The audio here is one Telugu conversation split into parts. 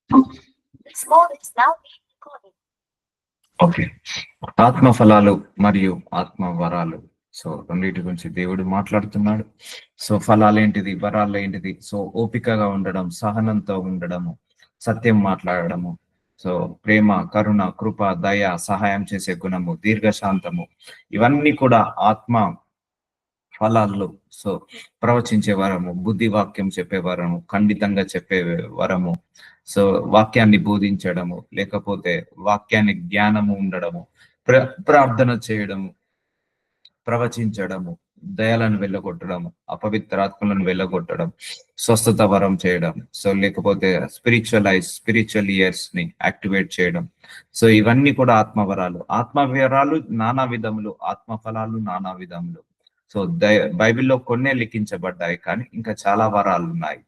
This call is now being recorded. Okay. ఆత్మ ఫలాలు మరియు ఆత్మ వరాలు. సో రెండింటి గురించి దేవుడు మాట్లాడుతున్నాడు. సో ఫలాలేంటిది, వరాలేంటిది? సో ఓపికగా ఉండడం, సహనంతో ఉండడము, సత్యం మాట్లాడడము, సో ప్రేమ, కరుణ, కృప, దయ, సహాయం చేసే గుణము, దీర్ఘశాంతము, ఇవన్నీ కూడా ఆత్మ ఫలాల్లో. సో ప్రవచించే వరము, బుద్ధి వాక్యం చెప్పే వరము, ఖండితంగా చెప్పే వరము, సో వాక్యాన్ని బోధించడము, లేకపోతే వాక్యాన్ని జ్ఞానము ఉండడము, ప్రార్థన చేయడము, ప్రవచించడము, దయాలను వెళ్ళగొట్టడము, అపవిత్రాత్మలను వెళ్ళగొట్టడం, స్వస్థత వరం చేయడం, సో లేకపోతే స్పిరిచువల్ ఇయర్స్ ని యాక్టివేట్ చేయడం. సో ఇవన్నీ కూడా ఆత్మవరాలు. ఆత్మవరాలు నానా విధములు, ఆత్మ ఫలాలు నానా విధములు. సో బైబిల్లో కొన్నే లిఖించబడ్డాయి, కానీ ఇంకా చాలా వరాలు ఉన్నాయి.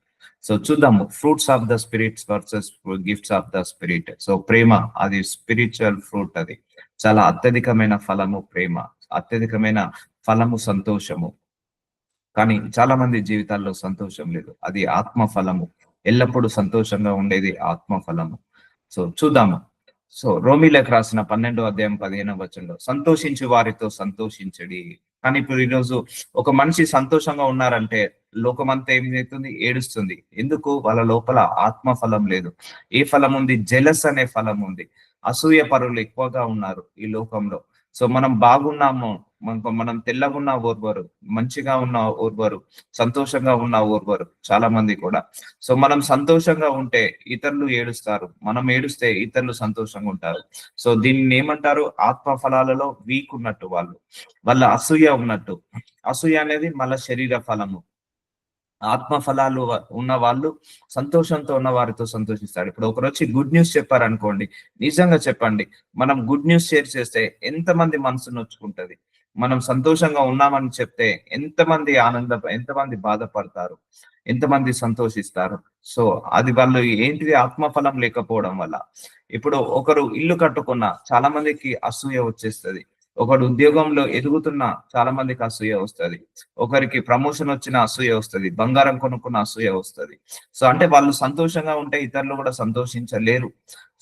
సో చూద్దాము, fruits of the spirits versus gifts of the spirit. So ప్రేమ అది స్పిరిచువల్ ఫ్రూట్, అది చాలా అత్యధికమైన ఫలము ప్రేమ, అత్యధికమైన ఫలము సంతోషము. కానీ చాలా మంది జీవితాల్లో సంతోషం లేదు, అది ఆత్మ ఫలము. ఎల్లప్పుడూ సంతోషంగా ఉండేది ఆత్మ ఫలము. సో చూద్దాము. సో రోమీలకు రాసిన 12వ అధ్యాయం 15వ వచనంలో సంతోషించి వారితో సంతోషించడి. కానీ ఇప్పుడు ఈరోజు ఒక మనిషి సంతోషంగా ఉన్నారంటే లోకమంతా ఏమవుతుంది? ఏడుస్తుంది. ఎందుకు? వాళ్ళ లోపల ఆత్మ ఫలం లేదు. ఏ ఫలం ఉంది? జెలస్ అనే ఫలం ఉంది. అసూయ పరులు ఎక్కువగా ఉన్నారు ఈ లోకంలో. సో మనం బాగున్నాము, మనం తెల్లగా ఉన్న ఓర్వరు, మంచిగా ఉన్న ఓర్వరు, సంతోషంగా ఉన్న ఓర్వరు చాలా మంది కూడా. సో మనం సంతోషంగా ఉంటే ఇతరులు ఏడుస్తారు, మనం ఏడుస్తే ఇతరులు సంతోషంగా ఉంటారు. సో దీన్ని ఏమంటారు? ఆత్మ ఫలాలలో వీక్ ఉన్నట్టు వాళ్ళ అసూయ ఉన్నట్టు. అసూయ అనేది మళ్ళా శరీర ఫలము. ఆత్మ ఫలాలు ఉన్న వాళ్ళు సంతోషంతో ఉన్న వారితో సంతోషిస్తాడు. ఇప్పుడు ఒకరు వచ్చి గుడ్ న్యూస్ చెప్పారనుకోండి, నిజంగా చెప్పండి, మనం గుడ్ న్యూస్ షేర్ చేస్తే ఎంతమంది మనసు నొచ్చుకుంటది? మనం సంతోషంగా ఉన్నామని చెప్తే ఎంతమంది బాధపడతారు, ఎంతమంది సంతోషిస్తారు? సో అది వాళ్ళు ఏంటిది? ఆత్మఫలం లేకపోవడం వల్ల. ఇప్పుడు ఒకరు ఇల్లు కట్టుకున్న చాలా మందికి అసూయ వచ్చేస్తుంది. ఒకడు ఉద్యోగంలో ఎదుగుతున్న చాలా మందికి అసూయ వస్తుంది. ఒకరికి ప్రమోషన్ వచ్చిన అసూయ వస్తుంది, బంగారం కొనుక్కున్న అసూయ వస్తుంది. సో అంటే వాళ్ళు సంతోషంగా ఉంటే ఇతరులు కూడా సంతోషించలేరు.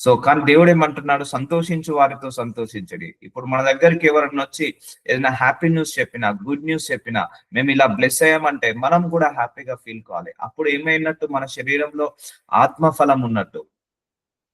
సో కానీ దేవుడు ఏమంటున్నాడు? సంతోషించు వారితో సంతోషించడి. ఇప్పుడు మన దగ్గరికి ఎవరైనా వచ్చి ఏదైనా హ్యాపీ న్యూస్ చెప్పినా, గుడ్ న్యూస్ చెప్పినా, మేము ఇలా బ్లెస్ అయ్యామంటే మనం కూడా హ్యాపీగా ఫీల్ కావాలి. అప్పుడు ఏమైనట్టు? మన శరీరంలో ఆత్మఫలం ఉన్నట్టు,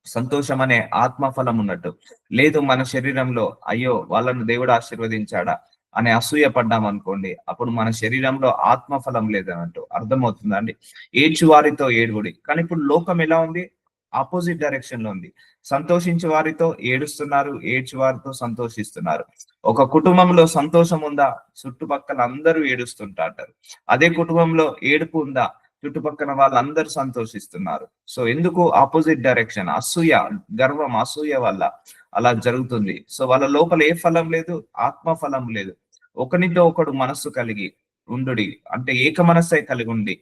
సంతోషం అనే ఆత్మఫలం ఉన్నట్టు. లేదు మన శరీరంలో అయ్యో వాళ్ళను దేవుడు ఆశీర్వదించాడా అనే అసూయ పడ్డాం అనుకోండి, అప్పుడు మన శరీరంలో ఆత్మఫలం లేదన్నట్టు. అర్థమవుతుందా అండి? ఏడ్చు వారితో ఏడుగుడి. కానీ ఇప్పుడు లోకం ఎలా ఉంది? ఆపోజిట్ డైరెక్షన్ లో ఉంది. సంతోషించే వారితో ఏడుస్తున్నారు, ఏడ్చు వారితో సంతోషిస్తున్నారు. ఒక కుటుంబంలో సంతోషం ఉందా? చుట్టుపక్కల అందరూ ఏడుస్తుంటారు. అదే కుటుంబంలో ఏడుపు ఉందా? చుట్టుపక్కల వాళ్ళందరూ సంతోషిస్తున్నారు. సో ఎందుకు? Opposite direction. అసూయ, గర్వం, అసూయ వల్ల అలా జరుగుతుంది. సో వాళ్ళ లోపల ఏ ఫలం లేదు? ఆత్మ ఫలం లేదు. ఒకనితో ఒకడు మనస్సు కలిగి ఉండుడి, అంటే ఏక మనస్సై కలిగి ఉండి.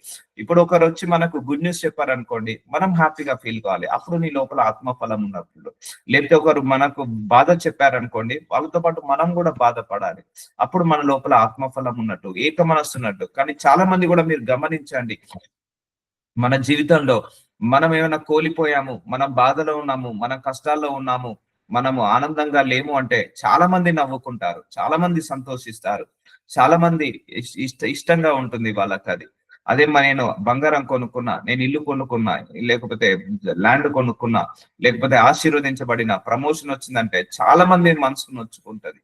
ఇప్పుడు ఒకరు వచ్చి మనకు గుడ్ న్యూస్ చెప్పారనుకోండి, మనం హ్యాపీగా ఫీల్ కావాలి, అప్పుడు నీ లోపల ఆత్మ ఫలం ఉన్నప్పుడు. లేకపోతే ఒకరు మనకు బాధ చెప్పారనుకోండి, వాళ్ళతో పాటు మనం కూడా బాధపడాలి, అప్పుడు మన లోపల ఆత్మఫలం ఉన్నట్టు, ఏక మనస్సు ఉన్నట్టు. కానీ చాలా మంది కూడా మీరు గమనించండి, మన జీవితంలో మనం ఏమైనా కోల్పోయాము, మనం బాధలో ఉన్నాము, మనం కష్టాల్లో ఉన్నాము, మనము ఆనందంగా లేము అంటే చాలా మంది నవ్వుకుంటారు, చాలా మంది సంతోషిస్తారు, చాలా మంది ఇష్టంగా ఉంటుంది వాళ్ళకి అది. అదే నేను బంగారం కొనుక్కున్నా, నేను ఇల్లు కొనుక్కున్నా, లేకపోతే ల్యాండ్ కొనుక్కున్నా, లేకపోతే ఆశీర్వదించబడిన ప్రమోషన్ వచ్చిందంటే చాలా మంది మనసు నొచ్చుకుంటది,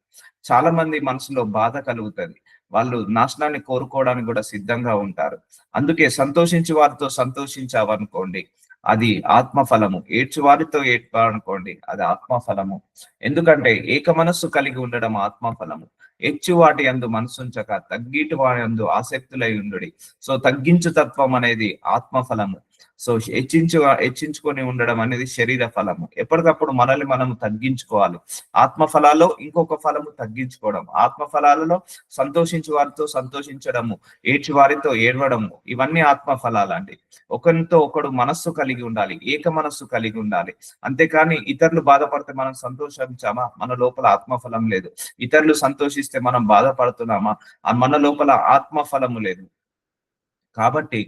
చాలా మంది మనసులో బాధ కలుగుతుంది, వాళ్ళు నాశనాన్ని కోరుకోవడానికి కూడా సిద్ధంగా ఉంటారు. అందుకే సంతోషించి వారితో సంతోషించావనుకోండి, అది ఆత్మఫలము. ఏడ్చు వారితో ఏడ్పాలనుకోండి, అది ఆత్మఫలము. ఎందుకంటే ఏక మనస్సు కలిగి ఉండడం ఆత్మఫలము. హెచ్చు వాటి యందు మనసుంచక తగ్గిటి వాటి యందు ఆసక్తులై ఉండుడి. సో తగ్గించు తత్వం అనేది ఆత్మఫలము. సో హెచ్చించుకొని ఉండడం అనేది శరీర ఫలము. ఎప్పటికప్పుడు మనల్ని మనం తగ్గించుకోవాలి. ఆత్మ ఫలాల్లో ఇంకొక ఫలము తగ్గించుకోవడం. ఆత్మ ఫలాలలో సంతోషించు వారితో సంతోషించడము, ఏడ్చి వారితో ఏడవడము, ఇవన్నీ ఆత్మ ఫలాలండి. ఒకరితో ఒకడు మనస్సు కలిగి ఉండాలి, ఏక మనస్సు కలిగి ఉండాలి. అంతేకాని ఇతరులు బాధపడితే మనం సంతోషించామా? మన లోపల ఆత్మఫలం లేదు. ఇతరులు సంతోషిస్తే మనం బాధపడుతున్నామా? మన లోపల ఆత్మఫలము లేదు. కాబట్టి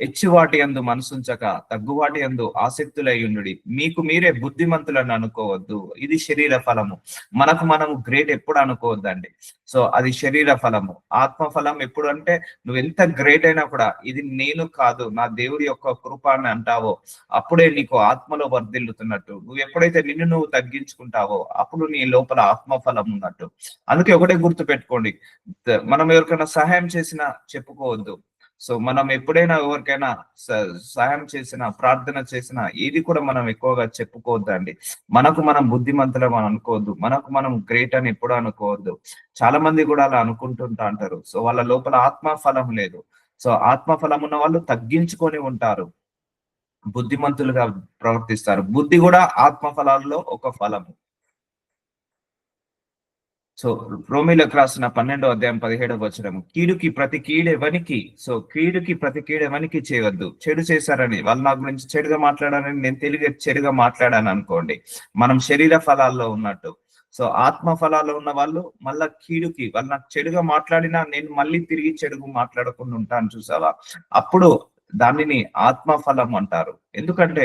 హెచ్చువాటి యందు మనసుంచక తగ్గువాటి యందు ఆసక్తులై ఉండుడి. మీకు మీరే బుద్ధిమంతులను అనుకోవద్దు. ఇది శరీర ఫలము. మనకు మనము గ్రేట్ ఎప్పుడు అనుకోవద్దండి. సో అది శరీర ఫలము. ఆత్మ ఫలం ఎప్పుడు అంటే నువ్వు ఎంత గ్రేట్ అయినా కూడా ఇది నేను కాదు, నా దేవుడి యొక్క కృప అని అంటావో అప్పుడే నీకు ఆత్మలో వర్ధిల్లుతున్నట్టు. నువ్వు ఎప్పుడైతే నిన్ను నువ్వు తగ్గించుకుంటావో అప్పుడు నీ లోపల ఆత్మ ఫలం ఉన్నట్టు. అందుకే ఒకటే గుర్తు పెట్టుకోండి, మనం ఎవరికైనా సహాయం చేసినా చెప్పుకోవద్దు. సో మనం ఎప్పుడైనా ఎవరికైనా సహాయం చేసినా ప్రార్థన చేసినా ఏది కూడా మనం ఎక్కువగా చెప్పుకోవద్దండి. మనకు మనం బుద్ధిమంతులం అని అనుకోవద్దు, మనకు మనం గ్రేట్ అని ఎప్పుడు అనుకోవద్దు. చాలా మంది కూడా అలా అనుకుంటుంటా అంటారు. సో వాళ్ళ లోపల ఆత్మ ఫలం లేదు. సో ఆత్మ ఫలం ఉన్న వాళ్ళు తగ్గించుకొని ఉంటారు, బుద్ధిమంతులుగా ప్రవర్తిస్తారు. బుద్ధి కూడా ఆత్మ ఫలాల్లో ఒక ఫలము. సో రోమిలకు రాసిన 12వ అధ్యాయం 17వ వచనము, కీడుకి ప్రతి కీడెవనికి, సో కీడుకి ప్రతి కీడెవనికి చేయవద్దు. చెడు చేశారని వాళ్ళు నా గురించి చెడుగా మాట్లాడారని నేను తెలివి చెడుగా మాట్లాడాను అనుకోండి, మనం శరీర ఫలాల్లో ఉన్నట్టు. సో ఆత్మ ఫలాల్లో ఉన్న వాళ్ళు మళ్ళా కీడుకి వాళ్ళు నాకు చెడుగా మాట్లాడినా నేను మళ్ళీ తిరిగి చెడుగు మాట్లాడకుండా ఉంటాను, చూసావా? అప్పుడు దానిని ఆత్మ ఫలం అంటారు. ఎందుకంటే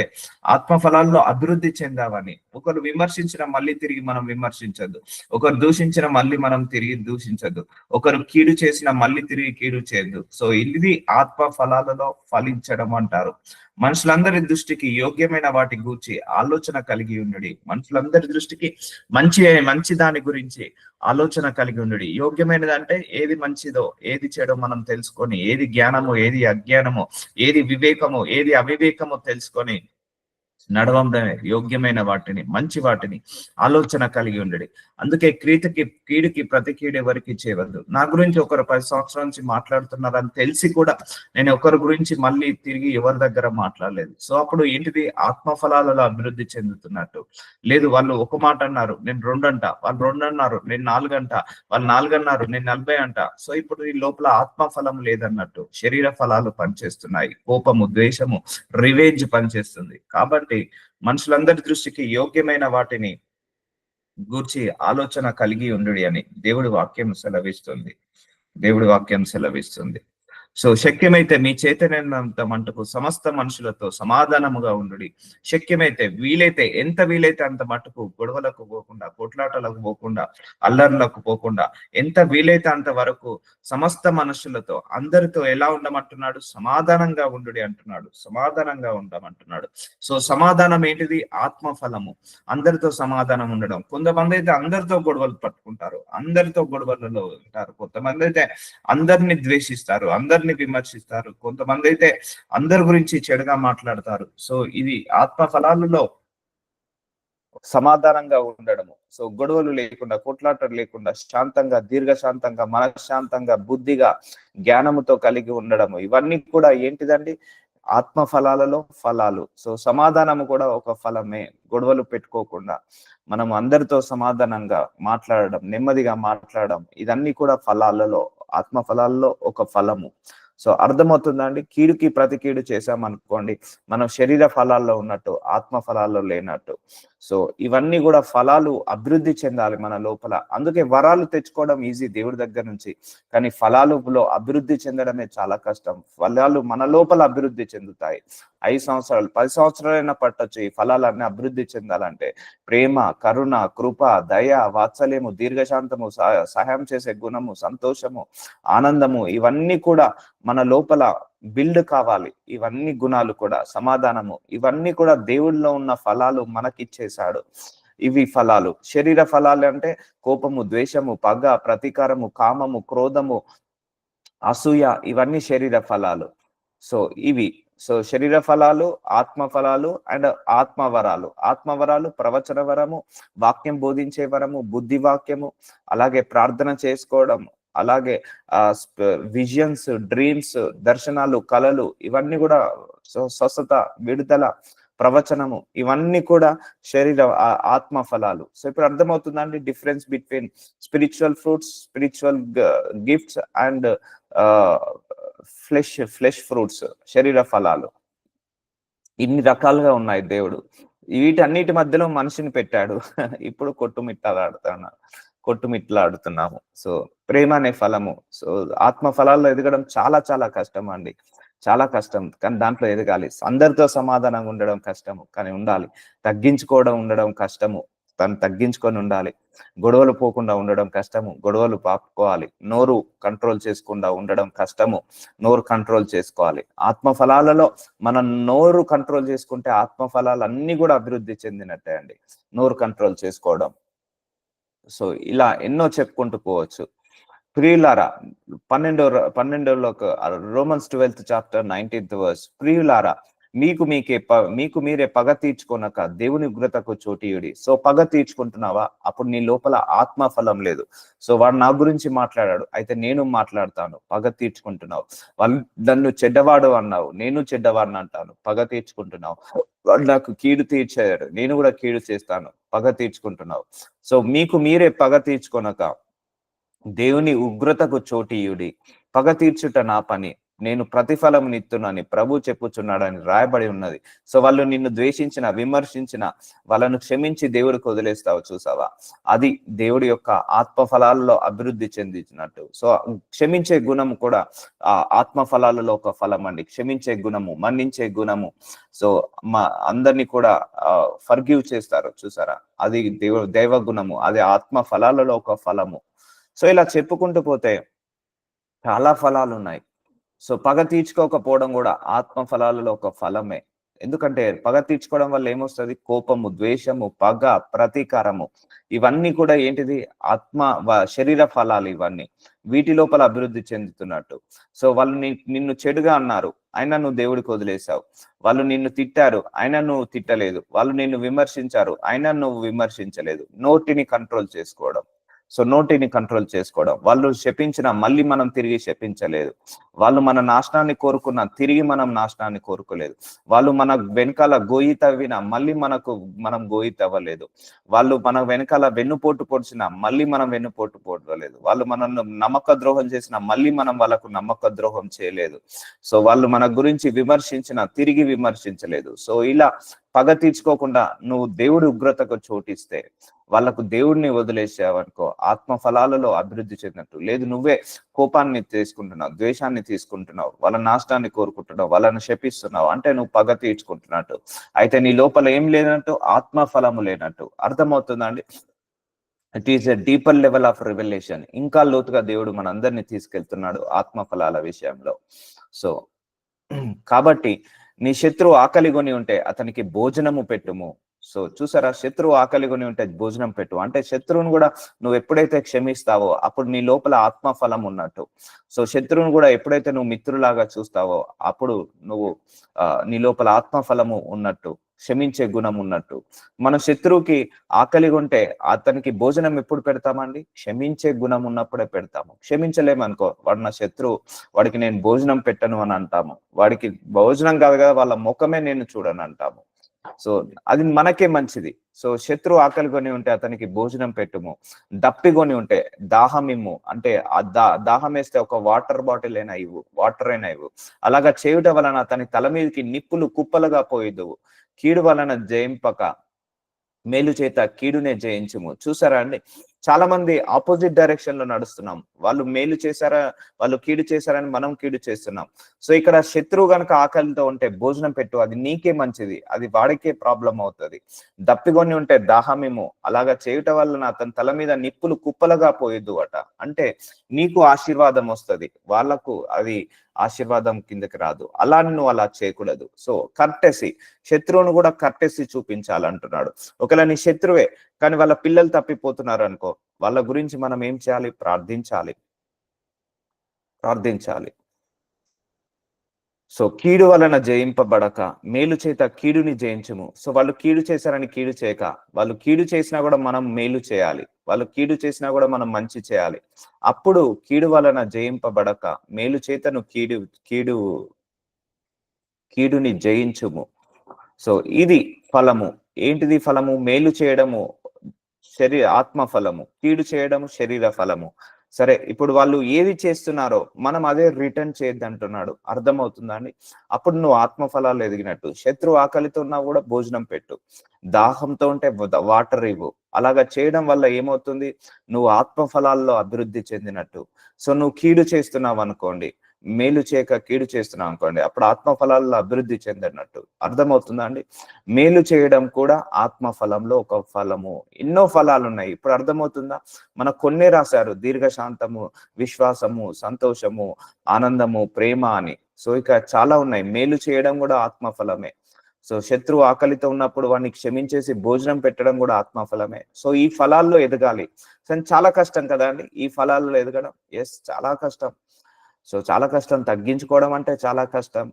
ఆత్మ ఫలాల్లో అభివృద్ధి చెందావని. ఒకరు విమర్శించిన మళ్ళీ తిరిగి మనం విమర్శించద్దు, ఒకరు దూషించిన మళ్ళీ మనం తిరిగి దూషించద్దు, ఒకరు కీడు చేసిన మళ్ళీ తిరిగి కీడు చేయద్దు. సో ఇది ఆత్మ ఫలాలలో ఫలించడం అంటారు. మనుషులందరి దృష్టికి యోగ్యమైన వాటి గూర్చి ఆలోచన కలిగి ఉండడి. మనుషులందరి దృష్టికి మంచి దాని గురించి ఆలోచన కలిగి ఉండడి. యోగ్యమైనది అంటే ఏది మంచిదో ఏది చెడో మనం తెలుసుకొని, ఏది జ్ఞానమో ఏది అజ్ఞానమో, ఏది వివేకమో ఏది అవివేకమో తెలుసుకొని నడవండమే యోగ్యమైన వాటిని, మంచి వాటిని ఆలోచన కలిగి ఉండడి. అందుకే కీడుకి ప్రతి కీడు ఎవరికి చేయవద్దు. నా గురించి ఒకరు 10 సంవత్సరాల నుంచి మాట్లాడుతున్నారని తెలిసి కూడా నేను ఒకరి గురించి మళ్ళీ తిరిగి ఎవరి దగ్గర మాట్లాడలేదు. సో అప్పుడు ఏంటిది? ఆత్మ ఫలాలలో అభివృద్ధి చెందుతున్నట్టు. లేదు, వాళ్ళు ఒక మాట అన్నారు నేను 2 అంట, వాళ్ళు 2 అన్నారు నేను 4 అంట, వాళ్ళు 4 అన్నారు నేను 40 అంట. సో ఇప్పుడు ఈ లోపల ఆత్మ ఫలం లేదన్నట్టు, శరీర ఫలాలు పనిచేస్తున్నాయి. కోపము, ద్వేషము, రివెంజ్ పనిచేస్తుంది. కాబట్టి మనుషులందరి దృష్టికి యోగ్యమైన వాటిని గూర్చి ఆలోచన కలిగి ఉండు అని దేవుడి వాక్యం సెలవిస్తుంది. సో శక్యమైతే మీ చేతనైనంత మటుకు సమస్త మనుషులతో సమాధానముగా ఉండుడి. శక్యమైతే వీలైతే ఎంత వీలైతే అంత మటుకు గొడవలకు పోకుండా, కొట్లాటలకు పోకుండా, అల్లర్లకు పోకుండా, ఎంత వీలైతే అంత వరకు సమస్త మనుషులతో అందరితో ఎలా ఉండమంటున్నాడు? సమాధానంగా ఉండుడి అంటున్నాడు, సమాధానంగా ఉండమంటున్నాడు. సో సమాధానం ఏంటిది? ఆత్మ ఫలము. అందరితో సమాధానం ఉండడం. కొంతమంది అయితే అందరితో గొడవలు పట్టుకుంటారు, అందరితో గొడవలలో ఉంటారు. కొంతమంది అయితే అందరిని ద్వేషిస్తారు, అందరిని విమర్శిస్తారు. కొంతమంది అయితే అందరి గురించి చెడుగా మాట్లాడతారు. సో ఇది ఆత్మ ఫలాలలో సమాధానంగా ఉండడము. సో గొడవలు లేకుండా, కొట్లాటలు లేకుండా, శాంతంగా, దీర్ఘశాంతంగా, మనశ్శాంతంగా, బుద్ధిగా, జ్ఞానముతో కలిగి ఉండడము. ఇవన్నీ కూడా ఏంటిదండి? ఆత్మ ఫలాలలో ఫలాలు. సో సమాధానము కూడా ఒక ఫలమే. గొడవలు పెట్టుకోకుండా మనం అందరితో సమాధానంగా మాట్లాడడం, నెమ్మదిగా మాట్లాడడం, ఇదన్నీ కూడా ఫలాలలో, ఆత్మ ఫలాల్లో ఒక ఫలము. సో అర్థమవుతుందండి? కీడుకి ప్రతి కీడు చేశామనుకోండి, మనం శరీర ఫలాల్లో ఉన్నట్టు ఆత్మ ఫలాల్లో లేనట్టు. సో ఇవన్నీ కూడా ఫలాలు అభివృద్ధి చెందాలి మన లోపల. అందుకే వరాలు తెచ్చుకోవడం ఈజీ దేవుడి దగ్గర నుంచి, కానీ ఫలాలులో అభివృద్ధి చెందడమే చాలా కష్టం. ఫలాలు మన లోపల అభివృద్ధి చెందుతాయి. 5 సంవత్సరాలు 10 సంవత్సరాలైనా పట్టొచ్చు ఈ ఫలాలన్నీ అభివృద్ధి చెందాలంటే. ప్రేమ, కరుణ, కృప, దయ, వాత్సల్యము, దీర్ఘశాంతము, సహాయం చేసే గుణము, సంతోషము, ఆనందము, ఇవన్నీ కూడా మన లోపల బిల్డ్ కావాలి. ఇవన్నీ గుణాలు కూడా, సమాధానము, ఇవన్నీ కూడా దేవుడిలో ఉన్న ఫలాలు మనకిచ్చేశాడు. ఇవి ఫలాలు. శరీర ఫలాలు అంటే కోపము, ద్వేషము, పగ, ప్రతీకారము, కామము, క్రోధము, అసూయ, ఇవన్నీ శరీర ఫలాలు. సో ఇవి. సో శరీర ఫలాలు, ఆత్మ ఫలాలు అండ్ ఆత్మవరాలు. ఆత్మవరాలు ప్రవచన వరము, వాక్యం బోధించే వరము, బుద్ధి వాక్యము, అలాగే ప్రార్థన చేసుకోవడం, అలాగే విజన్స్, డ్రీమ్స్, దర్శనాలు, కళలు, ఇవన్నీ కూడా స్వస్థత, విడుదల, ప్రవచనము, ఇవన్నీ కూడా శరీర ఆత్మ ఫలాలు. సో ఇప్పుడు అర్థమవుతుందండి difference between spiritual fruits, spiritual gifts and flesh fruits, శరీర ఫలాలు. ఇన్ని రకాలుగా ఉన్నాయి దేవుడు. వీటన్నిటి మధ్యలో మనిషిని పెట్టాడు. ఇప్పుడు కొట్టుమిట్లాడుతున్నాము. సో ప్రేమ అనే ఫలము. సో ఆత్మ ఫలాల్లో ఎదగడం చాలా చాలా కష్టం అండి. చాలా కష్టం, కానీ దాంట్లో ఎదగాలి. అందరితో సమాధానంగా ఉండడం కష్టము, కానీ ఉండాలి. తగ్గించుకోవడం ఉండడం కష్టము, తను తగ్గించుకొని ఉండాలి. గొడవలు పోకుండా ఉండడం కష్టము, గొడవలు పాపుకోవాలి. నోరు కంట్రోల్ చేసుకుండా ఉండడం కష్టము, నోరు కంట్రోల్ చేసుకోవాలి. ఆత్మ ఫలాలలో మనం నోరు కంట్రోల్ చేసుకుంటే ఆత్మ ఫలాలు అన్ని కూడా అభివృద్ధి చెందినట్టే అండి, నోరు కంట్రోల్ చేసుకోవడం. సో ఇలా ఎన్నో చెప్పుకుంటూ పోవచ్చు. ప్రియులారా, 12లో Romans 12th chapter 19th verse, ప్రియులారా మీకు మీరే పగ తీర్చుకొనక దేవుని ఉగ్రతకు చోటీయుడి. సో పగ తీర్చుకుంటున్నావా? అప్పుడు నీ లోపల ఆత్మ ఫలం లేదు. సో వాడు నా గురించి మాట్లాడాడు, అయితే నేను మాట్లాడతాను. పగ తీర్చుకుంటున్నావు. వాళ్ళు నన్ను చెడ్డవాడు అన్నావు, నేను చెడ్డవాడిని అంటాను. పగ తీర్చుకుంటున్నావు. వాడు నాకు కీడు తీర్చాడు, నేను కూడా కీడు చేస్తాను. పగ తీర్చుకుంటున్నావు. సో మీకు మీరే పగ తీర్చుకొనక దేవుని ఉగ్రతకు చోటీయుడి. పగ తీర్చుట నా పని, నేను ప్రతిఫలం నిత్తునని ప్రభు చెప్పుచున్నాడని రాయబడి ఉన్నది. సో వాళ్ళు నిన్ను ద్వేషించిన, విమర్శించిన వాళ్ళను క్షమించి దేవుడికి వదిలేస్తావు. చూసావా? అది దేవుడి యొక్క ఆత్మ ఫలాలలో అభివృద్ధి చెందించినట్టు. సో క్షమించే గుణము కూడా ఆత్మ ఫలాలలో ఒక ఫలం అండి. క్షమించే గుణము, మన్నించే గుణము. సో అందరినీ కూడా ఫర్గివ్ చేస్తారు. చూసారా? అది దైవ గుణము, అది ఆత్మ ఫలాలలో ఒక ఫలము. సో ఇలా చెప్పుకుంటూ పోతే చాలా ఫలాలు ఉన్నాయి. సో పగ తీర్చుకోకపోవడం కూడా ఆత్మ ఫలాలలో ఒక ఫలమే. ఎందుకంటే పగ తీర్చుకోవడం వల్ల ఏమొస్తుంది? కోపము, ద్వేషము, పగ, ప్రతీకారము, ఇవన్నీ కూడా ఏంటిది? శరీర ఫలాలు ఇవన్నీ. వీటి లోపల అభివృద్ధి చెందుతున్నట్టు. సో వాళ్ళు నిన్ను చెడుగా అన్నారు, అయినా నువ్వు దేవుడికి వదిలేసావు. వాళ్ళు నిన్ను తిట్టారు, అయినా నువ్వు తిట్టలేదు. వాళ్ళు నిన్ను విమర్శించారు, అయినా నువ్వు విమర్శించలేదు. నోటిని కంట్రోల్ చేసుకోవడం. సో నోటిని కంట్రోల్ చేసుకోవడం. వాళ్ళు శపించిన మళ్ళీ మనం తిరిగి శపించలేదు. వాళ్ళు మన నాశనాన్ని కోరుకున్న తిరిగి మనం నాశనాన్ని కోరుకోలేదు. వాళ్ళు మన వెనకాల గోయి తవ్విన మళ్ళీ మనం గోయి తవ్వలేదు. వాళ్ళు మన వెనకాల వెన్నుపోటు పొడిచిన మళ్ళీ మనం వెన్నుపోటు పొడవలేదు. వాళ్ళు మనల్ని నమ్మక ద్రోహం చేసిన మళ్ళీ మనం వాళ్ళకు నమ్మక ద్రోహం చేయలేదు. సో వాళ్ళు మన గురించి విమర్శించిన తిరిగి విమర్శించలేదు. సో ఇలా పగ తీర్చుకోకుండా నువ్వు దేవుడి ఉగ్రతకు చోటిస్తే, వాళ్ళకు దేవుడిని వదిలేసావనుకో, ఆత్మ ఫలాలలో అభివృద్ధి చెందినట్టు. లేదు నువ్వే కోపాన్ని తీసుకుంటున్నావు, ద్వేషాన్ని తీసుకుంటున్నావు, వాళ్ళ నాశనాన్ని కోరుకుంటున్నావు, వాళ్ళని శపిస్తున్నావు, అంటే నువ్వు పగ తీర్చుకుంటున్నట్టు. అయితే నీ లోపల ఏం లేనట్టు? ఆత్మ ఫలము లేనట్టు. అర్థమవుతుందా అండి? It is a deeper level of revelation. ఇంకా లోతుగా దేవుడు మనందరినీ తీసుకెళ్తున్నాడు ఆత్మ ఫలాల విషయంలో. సో కాబట్టి నీ శత్రువు ఆకలిగొని ఉంటే అతనికి భోజనము పెట్టుము. సో చూసారా? శత్రువు ఆకలిగొని ఉంటే భోజనం పెట్టు అంటే శత్రువును కూడా నువ్వు ఎప్పుడైతే క్షమిస్తావో అప్పుడు నీ లోపల ఆత్మ ఫలం ఉన్నట్టు. సో శత్రువును కూడా ఎప్పుడైతే నువ్వు మిత్రులాగా చూస్తావో అప్పుడు నువ్వు నీ లోపల ఆత్మ ఫలము ఉన్నట్టు, క్షమించే గుణం ఉన్నట్టు. మన శత్రువుకి ఆకలిగొంటే అతనికి భోజనం ఎప్పుడు పెడతామండి? క్షమించే గుణం ఉన్నప్పుడే పెడతాము. క్షమించలేమనుకో, వాడు నా శత్రువు, వాడికి నేను భోజనం పెట్టను అని అంటాము. వాడికి భోజనం కాదు కదా, వాళ్ళ ముఖమే నేను చూడను అంటాము. సో అది మనకే మంచిది. సో శత్రువు ఆకలిగొని ఉంటే అతనికి భోజనం పెట్టుము. దప్పిగొని ఉంటే దాహం ఇమ్ము, అంటే దాహం వేస్తే ఒక వాటర్ బాటిల్ అయినా ఇవ్వు, వాటర్ అయినా ఇవ్వు. అలాగా చేయుట వలన అతని తల మీదకి నిప్పులు కుప్పలుగా పోయిదువు. కీడు వలన జయింపక మేలు చేత కీడునే జయించుము. చూసారా అండి? చాలా మంది ఆపోజిట్ డైరెక్షన్ లో నడుస్తున్నాం. వాళ్ళు మేలు చేశారా, వాళ్ళు కీడు చేశారని మనం కీడు చేస్తున్నాం. సో ఇక్కడ శత్రువు గనక ఆకలితో ఉంటే భోజనం పెట్టు, అది నీకే మంచిది, అది వాడికే ప్రాబ్లం అవుతుంది. దప్పిగొని ఉంటే దాహమేమో, అలాగా చేయుట వలన అతని తల మీద నిప్పులు కుప్పలుగా పోయొద్దు అట. అంటే నీకు ఆశీర్వాదం వస్తుంది, వాళ్ళకు అది ఆశీర్వాదం కిందకి రాదు. అలా నువ్వు అలా చేయకూడదు. సో కర్టెసి, శత్రువును కూడా కర్టెసి చూపించాలంటున్నాడు. ఒకవేళ నీ శత్రువే కానీ వాళ్ళ పిల్లలు తప్పిపోతున్నారు అనుకో, వాళ్ళ గురించి మనం ఏం చేయాలి? ప్రార్థించాలి. సో కీడు వలన జయింపబడక మేలు చేత కీడుని జయించుము. సో వాళ్ళు కీడు చేశారని కీడు చేయక, వాళ్ళు కీడు చేసినా కూడా మనం మేలు చేయాలి, వాళ్ళు కీడు చేసినా కూడా మనం మంచి చేయాలి. అప్పుడు కీడు వలన జయింపబడక మేలు చేతను కీడుని జయించుము. సో ఇది ఫలము. ఏంటిది ఫలము? మేలు చేయడము ఆత్మ ఫలము, కీడు చేయడము శరీర ఫలము. సరే, ఇప్పుడు వాళ్ళు ఏది చేస్తున్నారో మనం అదే రిటర్న్ చేయొద్దు అంటున్నాడు. అర్థమవుతుందా అండి? అప్పుడు నువ్వు ఆత్మ ఫలాలు ఎదిగినట్టు. శత్రువు ఆకలితో ఉన్నా కూడా భోజనం పెట్టు, దాహంతో ఉంటే వాటర్ ఇవ్వు. అలాగా చేయడం వల్ల ఏమవుతుంది? నువ్వు ఆత్మ ఫలాల్లో అభివృద్ధి చెందినట్టు. సో నువ్వు కీడు చేస్తున్నావు అనుకోండి, మేలు చేయక కీడు చేస్తున్నాం అనుకోండి, అప్పుడు ఆత్మ ఫలాల్లో అభివృద్ధి చెందినట్టు. అర్థమవుతుందా అండి? మేలు చేయడం కూడా ఆత్మ ఫలంలో ఒక ఫలము. ఎన్నో ఫలాలు ఉన్నాయి. ఇప్పుడు అర్థమవుతుందా? మనకు కొన్నే రాశారు: దీర్ఘశాంతము, విశ్వాసము, సంతోషము, ఆనందము, ప్రేమ అని. సో ఇక చాలా ఉన్నాయి. మేలు చేయడం కూడా ఆత్మ ఫలమే. సో శత్రువు ఆకలితో ఉన్నప్పుడు వాడిని క్షమించేసి భోజనం పెట్టడం కూడా ఆత్మ ఫలమే. సో ఈ ఫలాల్లో ఎదగాలి. సో చాలా కష్టం కదా అండి ఈ ఫలాల్లో ఎదగడం. ఎస్, చాలా కష్టం. సో చాలా కష్టం. తగ్గించుకోవడం అంటే చాలా కష్టం.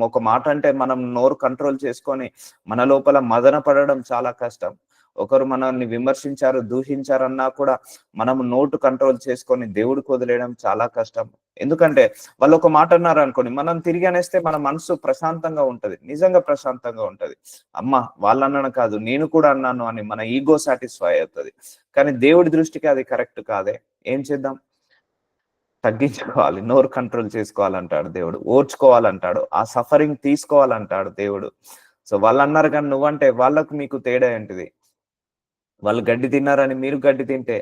ఒక మాట అంటే మనం నోరు కంట్రోల్ చేసుకొని మన లోపల మదన పడడం చాలా కష్టం. ఒకరు మనల్ని విమర్శించారు, దూషించారన్నా కూడా మనం నోటు కంట్రోల్ చేసుకొని దేవుడికి వదిలేయడం చాలా కష్టం. ఎందుకంటే వాళ్ళు ఒక మాట అన్నారు అనుకోండి, మనం తిరిగి అనేస్తే మన మనసు ప్రశాంతంగా ఉంటది, నిజంగా ప్రశాంతంగా ఉంటది. అమ్మ వాళ్ళు అన్నాను కాదు, నేను కూడా అన్నాను అని మన ఈగో సాటిస్ఫై అవుతుంది. కానీ దేవుడి దృష్టికి అది కరెక్ట్ కాదే. ఏం చేద్దాం? తగ్గించుకోవాలి, నోరు కంట్రోల్ చేసుకోవాలంటాడు దేవుడు, ఓర్చుకోవాలంటాడు, ఆ సఫరింగ్ తీసుకోవాలంటాడు దేవుడు. సో వాళ్ళు అన్నారు కానీ నువ్వంటే వాళ్ళకు మీకు తేడా ఏంటిది? వాళ్ళు గడ్డి తిన్నారని మీరు గడ్డి తింటే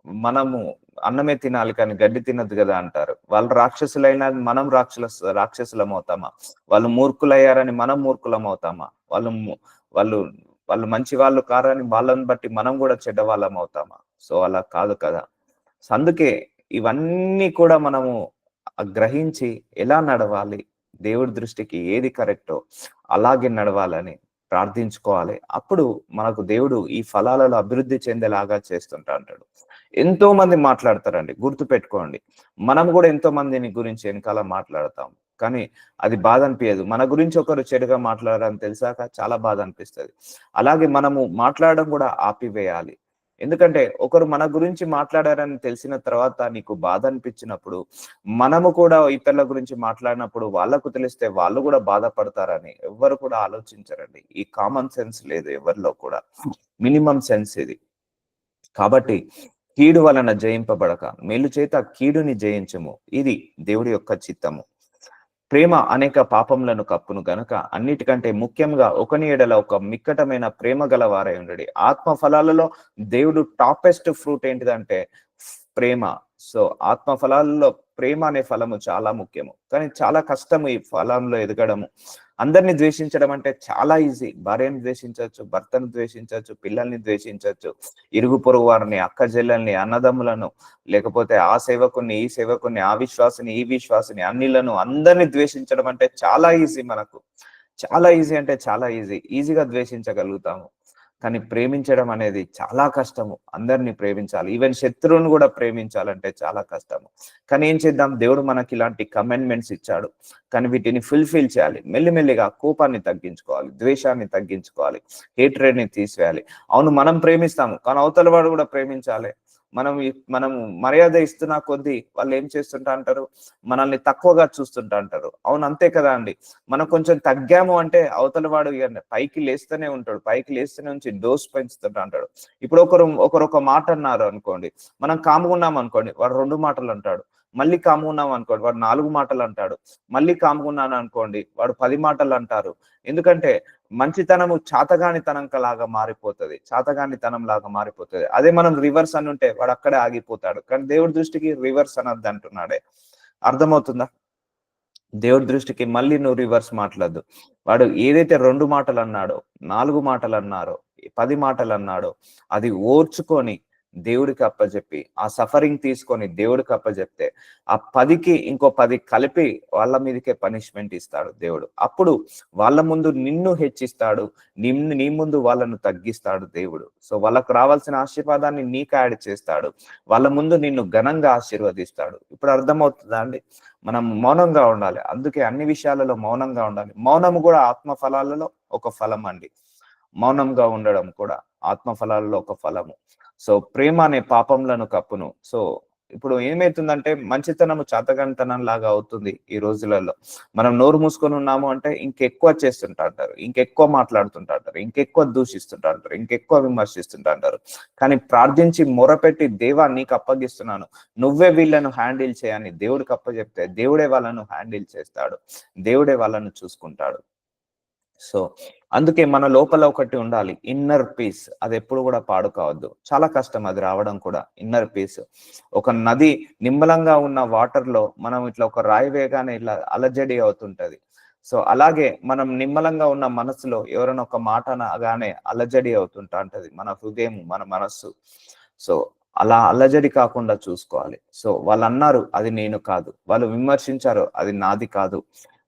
మనము అన్నమే తినాలి కానీ గడ్డి తినద్దు కదా అంటారు. వాళ్ళు రాక్షసులైనా మనం రాక్షసులం అవుతామా? వాళ్ళు మూర్ఖులయ్యారని మనం మూర్ఖులం అవుతామా? వాళ్ళు వాళ్ళు మంచి వాళ్ళు కారని వాళ్ళని బట్టి మనం కూడా చెడ్డవాళ్ళం అవుతామా? సో అలా కాదు కదా. సో అందుకే ఇవన్నీ కూడా మనము గ్రహించి ఎలా నడవాలి, దేవుడి దృష్టికి ఏది కరెక్టో అలాగే నడవాలని ప్రార్థించుకోవాలి. అప్పుడు మనకు దేవుడు ఈ ఫలాలలో అభివృద్ధి చెందేలాగా చేస్తుంటా అంటాడు. ఎంతో మంది మాట్లాడతారండి, గుర్తు పెట్టుకోండి. మనం కూడా ఎంతో మందిని గురించి వెనకాల మాట్లాడతాం, కానీ అది బాధ అనిపించదు. మన గురించి ఒకరు చెడుగా మాట్లాడారని తెలిసాక చాలా బాధ అనిపిస్తుంది. అలాగే మనము మాట్లాడడం కూడా ఆపివేయాలి. ఎందుకంటే ఒకరు మన గురించి మాట్లాడారని తెలిసిన తర్వాత నీకు బాధ అనిపించినప్పుడు, మనము కూడా ఇతరుల గురించి మాట్లాడినప్పుడు వాళ్ళకు తెలిస్తే వాళ్ళు కూడా బాధపడతారని ఎవ్వరు కూడా ఆలోచించరండి. ఈ కామన్ సెన్స్ లేదు ఎవరిలో కూడా, మినిమం సెన్స్ ఇది. కాబట్టి కీడు వలన జయింపబడక మేలు చేత కీడుని జయించము, ఇది దేవుడి యొక్క చిత్తము. ప్రేమ అనేక పాపములను కప్పును గనక అన్నిటికంటే ముఖ్యంగా ఒకని ఎడల ఒక మిక్కటమైన ప్రేమ గల వారై ఉండడి. ఆత్మ ఫలాలలో దేవుడు టాపెస్ట్ ఫ్రూట్ ఏంటిదంటే ప్రేమ. సో ఆత్మ ఫలాలలో ప్రేమ అనే ఫలము చాలా ముఖ్యము, కానీ చాలా కష్టము ఈ ఫలంలో ఎదగడము. అందరిని ద్వేషించడం అంటే చాలా ఈజీ. భార్యను ద్వేషించవచ్చు, భర్తను ద్వేషించవచ్చు, పిల్లల్ని ద్వేషించవచ్చు, ఇరుగు పొరుగు వారిని, అక్క చెల్లెల్ని, అన్నదమ్ములను, లేకపోతే ఆ సేవకుని, ఈ సేవకుని, ఆ విశ్వాసిని, ఈ విశ్వాసిని, అన్నిలను, అందరిని ద్వేషించడం అంటే చాలా ఈజీ. మనకు చాలా ఈజీ అంటే చాలా ఈజీగా ద్వేషించగలుగుతాము. కానీ ప్రేమించడం అనేది చాలా కష్టము. అందరినీ ప్రేమించాలి, ఈవెన్ శత్రువును కూడా ప్రేమించాలంటే చాలా కష్టము. కానీ ఏం చేద్దాం? దేవుడు మనకి ఇలాంటి కమెంట్మెంట్స్ ఇచ్చాడు, కానీ వీటిని ఫుల్ఫిల్ చేయాలి. మెల్లిమెల్లిగా కోపాన్ని తగ్గించుకోవాలి, ద్వేషాన్ని తగ్గించుకోవాలి, హేట్రేడ్ ని తీసివేయాలి. అవును, మనం ప్రేమిస్తాము, కానీ అవతల వాడు కూడా ప్రేమించాలి. మనం మర్యాద ఇస్తున్నా కొద్దీ వాళ్ళు ఏం చేస్తుంటా అంటారు? మనల్ని తక్కువగా చూస్తుంటా అంటారు. అవును, అంతే కదా అండి. మనం కొంచెం తగ్గాము అంటే అవతల వాడు పైకి లేస్తూనే ఉంటాడు, పైకి లేస్తూనే ఉంచి డోస్ పెంచుతుంటా అంటాడు. ఇప్పుడు ఒకరు ఒక మాట అన్నారు అనుకోండి, మనం కాముకున్నాం అనుకోండి, వాడు 2 మాటలు అంటాడు. మళ్ళీ కాముకున్నాం అనుకోండి, వాడు 4 మాటలు అంటాడు. మళ్ళీ కాముకున్నాను అనుకోండి, వాడు 10 మాటలు అంటారు. ఎందుకంటే మంచితనము చాతగానితనం లాగా మారిపోతుంది, చాతగానితనం లాగా మారిపోతుంది. అదే మనం రివర్స్ అని ఉంటే వాడు అక్కడే ఆగిపోతాడు. కానీ దేవుడి దృష్టికి రివర్స్ అనద్దు అంటున్నాడే. అర్థమవుతుందా? దేవుడి దృష్టికి మళ్ళీ నువ్వు రివర్స్ మాట్లాడద్దు. వాడు ఏదైతే 2 మాటలు అన్నాడో, 4 మాటలు అన్నారో, 10 మాటలు అన్నాడో, అది ఓర్చుకొని దేవుడికి అప్పచెప్పి, ఆ సఫరింగ్ తీసుకొని దేవుడికి అప్పచెప్తే, ఆ 10కి ఇంకో 10 కలిపి వాళ్ళ మీదకే పనిష్మెంట్ ఇస్తాడు దేవుడు. అప్పుడు వాళ్ళ ముందు నిన్ను హెచ్చిస్తాడు, నీ ముందు వాళ్ళను తగ్గిస్తాడు దేవుడు. సో వాళ్ళకు రావాల్సిన ఆశీర్వాదాన్ని నీకు యాడ్ చేస్తాడు, వాళ్ళ ముందు నిన్ను ఘనంగా ఆశీర్వదిస్తాడు. ఇప్పుడు అర్థమవుతుందా అండి? మనం మౌనంగా ఉండాలి. అందుకే అన్ని విషయాలలో మౌనంగా ఉండాలి. మౌనము కూడా ఆత్మ ఫలాలలో ఒక ఫలం అండి. మౌనంగా ఉండడం కూడా ఆత్మ ఫలాలలో ఒక ఫలము. సో ప్రేమ అనే పాపంలను కప్పును. సో ఇప్పుడు ఏమైతుందంటే మంచితనము చాతగానితనం లాగా అవుతుంది ఈ రోజులలో. మనం నోరు మూసుకొని ఉన్నాము అంటే ఇంకెక్కువ చేస్తుంటారు, ఇంకెక్కువ మాట్లాడుతుంటారు, ఇంకెక్కువ దూషిస్తుంటారు, ఇంకెక్కువ విమర్శిస్తుంటారు. కానీ ప్రార్థించి మొరపెట్టి, దేవా నీకు అప్పగిస్తున్నాను, నువ్వే వీళ్ళను హ్యాండిల్ చేయని దేవుడికి అప్పచెప్తే దేవుడే వాళ్ళను హ్యాండిల్ చేస్తాడు, దేవుడే వాళ్ళను చూసుకుంటాడు. సో అందుకే మన లోపల ఒకటి ఉండాలి, ఇన్నర్ పీస్. అది ఎప్పుడు కూడా పాడు కావద్దు. చాలా కష్టం అది రావడం కూడా, ఇన్నర్ పీస్. ఒక నది నిమ్మలంగా ఉన్న వాటర్ లో మనం ఇట్లా ఒక రాయి వేగానే ఇట్లా అలజడి అవుతుంటది. సో అలాగే మనం నిమ్మలంగా ఉన్న మనసులో ఎవరైనా ఒక మాట అనగానే అలజడి అవుతుంటా ఉంటది మన హృదయం, మన మనస్సు. సో అలా అల్లజడి కాకుండా చూసుకోవాలి. సో వాళ్ళు అన్నారు, అది నేను కాదు. వాళ్ళు విమర్శించారు, అది నాది కాదు.